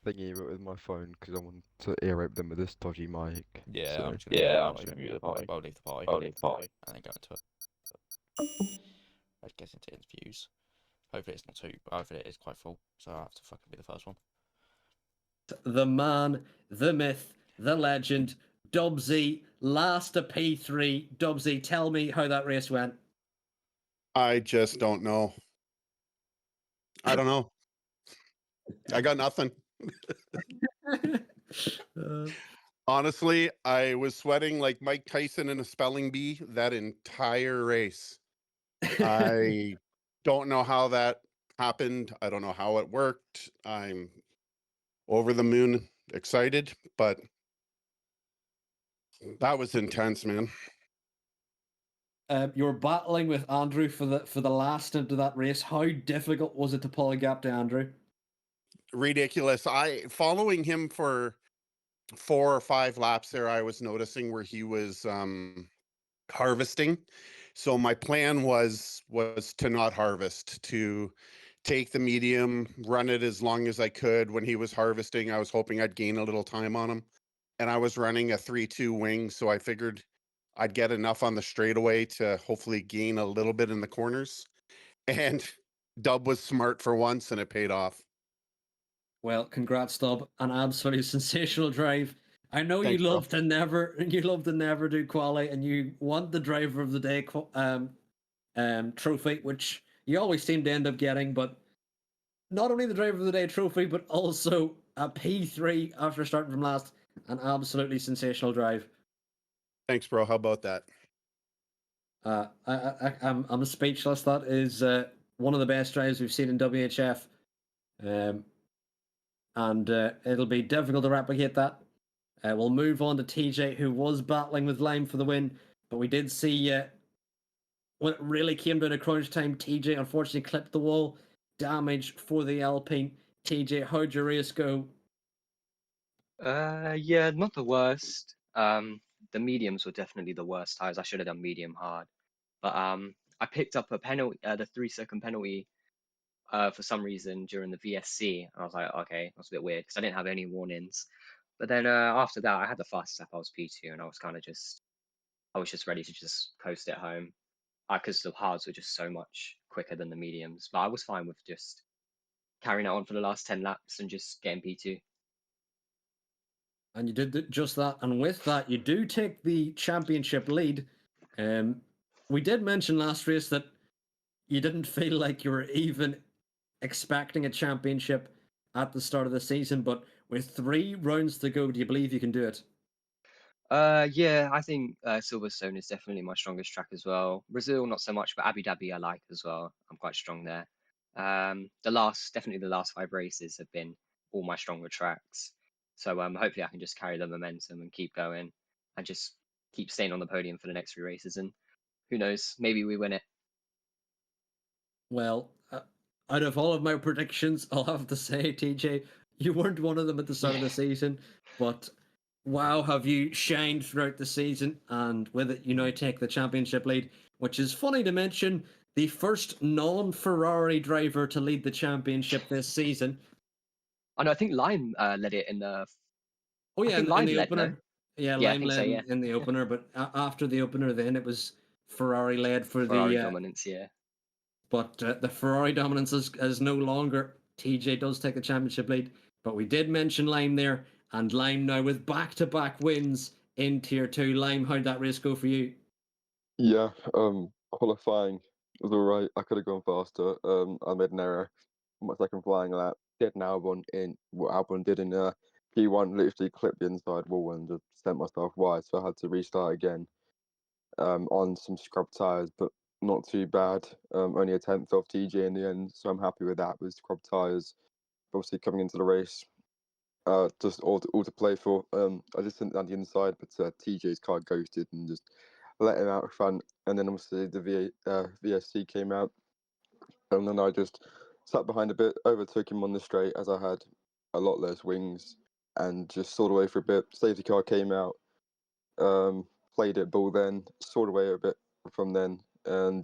thingy with my phone because I want to ear rape them with this dodgy mic. Yeah, so. I'm just gonna mute the party. I'll leave the party. And then go into it. Let's get into interviews. Hopefully it's not too, hopefully it is quite full, so I have to fucking be the first one. The man, the myth, the legend, Dubsy, last to P3. Dubsy, tell me how that race went. I just don't know. I don't know. I got nothing. Honestly, I was sweating like Mike Tyson in a spelling bee that entire race. I don't know how that happened. I don't know how it worked. I'm over the moon excited, but that was intense, man. You were battling with Andrew for the last into that race. How difficult was it to pull a gap to Andrew? Ridiculous. Following him for 4 or 5 laps there, I was noticing where he was harvesting. So my plan was to not harvest, to take the medium, run it as long as I could. When he was harvesting, I was hoping I'd gain a little time on him. And I was running a 3-2 wing, so I figured I'd get enough on the straightaway to hopefully gain a little bit in the corners. And Dub was smart for once, and it paid off. Well, congrats, Dub. An absolutely sensational drive. I know Thanks, you love to never do quali, and you want the driver of the day trophy, which you always seem to end up getting. But not only the driver of the day trophy, but also a P3 after starting from last. An absolutely sensational drive. Thanks, bro. How about that? I'm speechless. That is one of the best drives we've seen in WHF, and it'll be difficult to replicate that. We'll move on to TJ, who was battling with Lime for the win, but we did see when it really came down to crunch time, TJ unfortunately clipped the wall. Damage for the Alpine. TJ, how'd your race go? Yeah, not the worst. The mediums were definitely the worst tires. I should have done medium hard, but I picked up a penalty, the 3-second penalty, for some reason during the VSC, and I was like, okay, that's a bit weird because I didn't have any warnings. But then after that, I had the fastest lap. I was P2, and I was just ready to just coast it home. Because the hards were just so much quicker than the mediums, but I was fine with just carrying it on for the last 10 laps and just getting P2. And you did just that. And with that, you do take the championship lead. We did mention last race that you didn't feel like you were even expecting a championship at the start of the season, but with 3 rounds to go, do you believe you can do it? Yeah, I think Silverstone is definitely my strongest track as well. Brazil, not so much, but Abu Dhabi I like as well. I'm quite strong there. Definitely the last 5 races have been all my stronger tracks. So hopefully I can just carry the momentum and keep going and just keep staying on the podium for the next 3 races. And who knows, maybe we win it. Well, out of all of my predictions, I'll have to say, TJ, you weren't one of them at the start of the season, but wow, have you shined throughout the season, and with it, you now take the championship lead, which is funny to mention, the first non-Ferrari driver to lead the championship this season. I know, I think Lime led it in the... Oh yeah, in the opener. No? Yeah, Yeah, I Lime think led so, yeah. in the opener, but after the opener then it was Ferrari led for Ferrari the... dominance, yeah. but the Ferrari dominance is no longer. TJ does take the championship lead, but we did mention Lime there, and Lime now with back-to-back wins in Tier 2. Lime, how'd that race go for you? Yeah, qualifying was alright. I could have gone faster. I made an error on my second flying lap. Did an Albon in what Albon did in P1, literally clipped the inside wall and just sent myself wide, so I had to restart again. On some scrub tires, but not too bad. Only a tenth off TJ in the end, so I'm happy with that. With scrub tires, obviously coming into the race, just all to play for. I just sent down the inside, but TJ's car ghosted and just let him out front. And then obviously the VSC came out, and then I just sat behind a bit, overtook him on the straight as I had a lot less wings, and just sawed away for a bit. Safety car came out. Played it ball then, sawed away a bit from and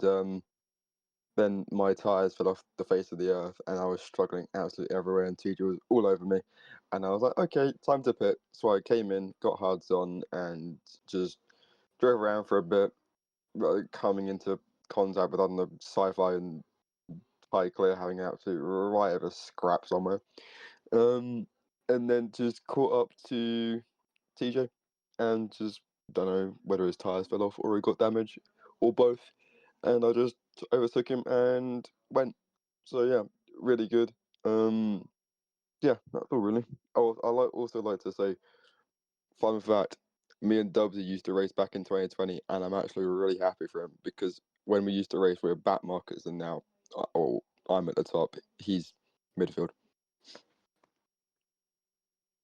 then my tyres fell off the face of the earth, and I was struggling absolutely everywhere, and TJ was all over me, and I was like, okay, time to pit. So I came in, got hards on, and just drove around for a bit, coming into contact with the sci-fi and High Clear having absolute right of a scrap somewhere, and then just caught up to TJ, and just don't know whether his tires fell off or he got damaged or both. And I just overtook him and went. So yeah, really good. Yeah, that's all really. Oh, also like to say, fun fact: me and Dubsy used to race back in 2020, and I'm actually really happy for him because when we used to race, we were back markers, and now, I'm at the top. He's midfield.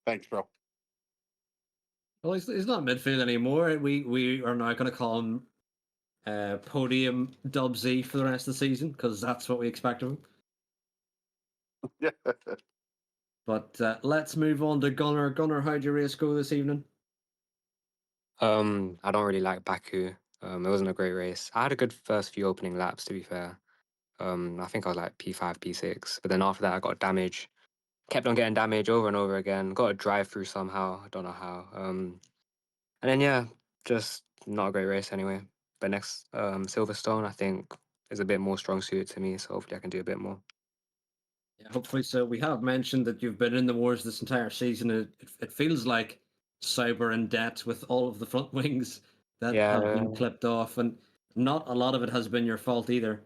Thanks, bro. Well, he's not midfield anymore. We are now going to call him Podium Dubsy for the rest of the season because that's what we expect of him. Yeah. But let's move on to Gunnar. Gunnar, how'd your race go this evening? I don't really like Baku. It wasn't a great race. I had a good first few opening laps, to be fair. I think I was like P5, P6, but then after that I got damage. Kept on getting damage over and over again. Got a drive through somehow. I don't know how. And then yeah, just not a great race anyway. But next Silverstone, I think is a bit more strong suited to me, so hopefully I can do a bit more. Yeah, hopefully so. We have mentioned that you've been in the wars this entire season. It feels like Sauber in debt with all of the front wings that have Yeah. been clipped off, and not a lot of it has been your fault either.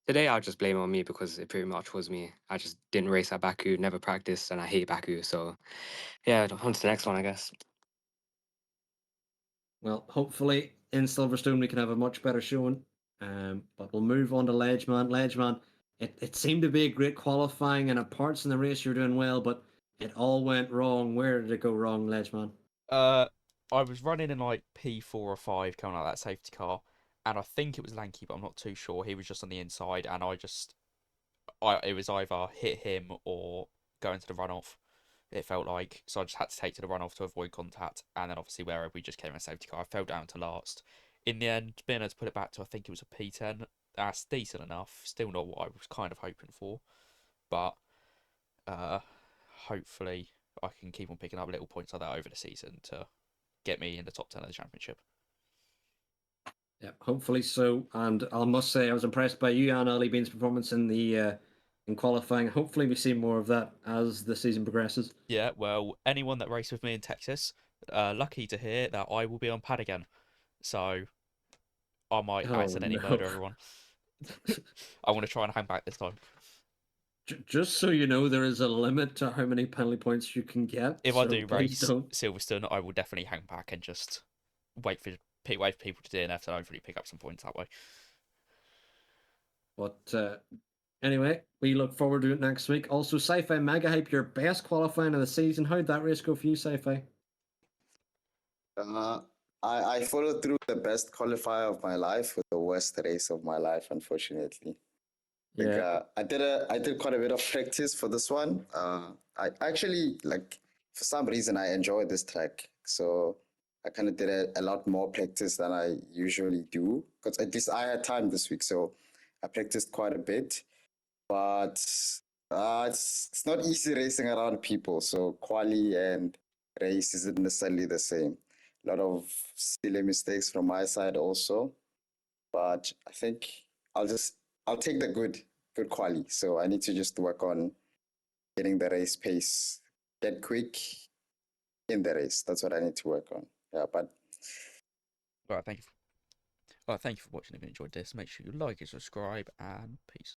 Today I'll just blame it on me because it pretty much was me. I just didn't race at Baku, never practiced, and I hate Baku. So yeah, on to the next one, I guess. Well, hopefully in Silverstone we can have a much better showing. But we'll move on to Ledgeman. Ledgeman, it seemed to be a great qualifying, and at parts in the race you were doing well, but it all went wrong. Where did it go wrong, Ledgeman? I was running in like P4 or 5 coming out of that safety car, and I think it was Lanky, but I'm not too sure. He was just on the inside, and it was either hit him or go into the runoff. It felt like, so I just had to take to the runoff to avoid contact, and then obviously wherever we just came in a safety car, I fell down to last. In the end, being able to put it back to I think it was a P10. That's decent enough. Still not what I was kind of hoping for, but hopefully I can keep on picking up little points like that over the season to get me in the top 10 of the championship. Yeah, hopefully so. And I must say, I was impressed by you and Ali Bean's performance in the in qualifying. Hopefully, we see more of that as the season progresses. Yeah, well, anyone that raced with me in Texas, lucky to hear that I will be on pad again. So I might Oh accidentally no! murder everyone. I want to try and hang back this time. Just so you know, there is a limit to how many penalty points you can get. If I So do please race don't. Silverstone, I will definitely hang back and just wait for people to DNF and hopefully pick up some points that way. But anyway, we look forward to it next week. Also, Sci-Fi Mega Hype, your best qualifying of the season. How'd that race go for you, Sci-Fi? I followed through the best qualifier of my life with the worst race of my life, unfortunately. Like, Yeah. I did quite a bit of practice for this one. I actually, like, for some reason I enjoy this track, so I kind of did a lot more practice than I usually do because at least I had time this week, so I practiced quite a bit. But it's not easy racing around people, so quali and race isn't necessarily the same. A lot of silly mistakes from my side also, but I think I'll just I'll take the good quality. So I need to just work on getting the race pace, get quick in the race. That's what I need to work on. Yeah, but All right, thank you. All right, thank you for watching. If you enjoyed this, make sure you like and subscribe, and peace.